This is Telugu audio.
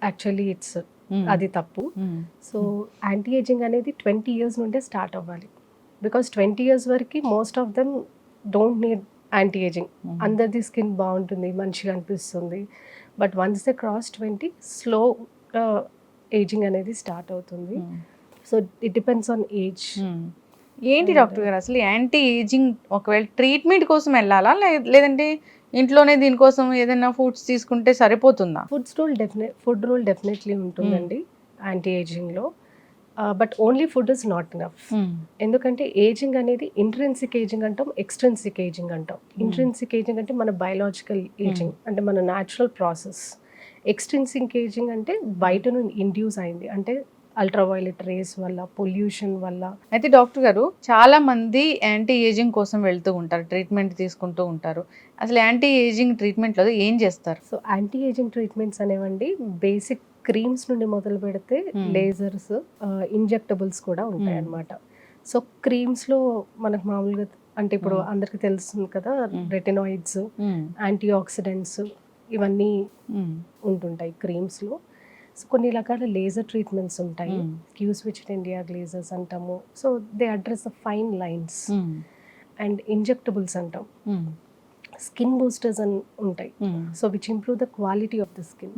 యాక్చువల్లీ ఇట్స్ అది తప్పు. సో యాంటీ ఏజింగ్ అనేది 20 years నుండే స్టార్ట్ అవ్వాలి. బికాస్ 20 years వరకు most of them don't need anti ageing. అందరిది స్కిన్ బాగుంటుంది, మంచిగా అనిపిస్తుంది. But once the cross 20 slow ageing అనేది స్టార్ట్ అవుతుంది. So it depends on age. ఏంటి డాక్టర్ గారు అసలు యాంటీ ఏజింగ్ ఒకవేళ ట్రీట్మెంట్ కోసం వెళ్ళాలా లేదంటే ఇంట్లోనే దీనికోసం ఏదైనా ఫుడ్స్ తీసుకుంటే సరిపోతుందా? ఫుడ్ రూల్ డెఫినెట్లీ ఉంటుందండి యాంటీ ఏజింగ్లో. But only food is not enough. ఎందుకంటే ఏజింగ్ అనేది ఇంట్రెన్సిక్ ఏజింగ్ అంటాం, ఎక్స్ట్రెన్సిక్ ఏజింగ్ అంటాం. ఇంట్రెన్సిక్ ఏజింగ్ అంటే మన బయలాజికల్ ఏజింగ్, అంటే మన న్యాచురల్ ప్రాసెస్. ఎక్స్ట్రెన్సిక్ ఏజింగ్ అంటే బయట నుండి ఇండ్యూస్ అయింది, అంటే అల్ట్రావైలెట్ రేస్ వల్ల, పొల్యూషన్ వల్ల. అయితే డాక్టర్ గారు చాలా మంది యాంటీ ఏజింగ్ కోసం వెళ్తూ ఉంటారు, ట్రీట్మెంట్ తీసుకుంటూ ఉంటారు. అసలు యాంటీ ఏజింగ్ ట్రీట్మెంట్లో ఏం చేస్తారు? సో యాంటీ ఏజింగ్ ట్రీట్మెంట్స్ అనేవండి బేసిక్ క్రీమ్స్ నుండి మొదలు పెడితే లేజర్స్, ఇంజెక్టబుల్స్ కూడా ఉంటాయి అన్నమాట. సో క్రీమ్స్లో మనకు మామూలుగా అంటే ఇప్పుడు అందరికి తెలుస్తుంది కదా, రెటినాయిడ్స్, యాంటీ ఆక్సిడెంట్స్ ఇవన్నీ ఉంటుంటాయి క్రీమ్స్లో. సో కొన్ని రకాల లేజర్ ట్రీట్మెంట్స్ ఉంటాయి, క్యూ స్విచ్డ్ ఇండియా గ్లేజర్స్ అంటాము. So they address the fine lines. And injectables అంటాం, స్కిన్ బూస్టర్స్ అని ఉంటాయి. So which improve the quality of the skin.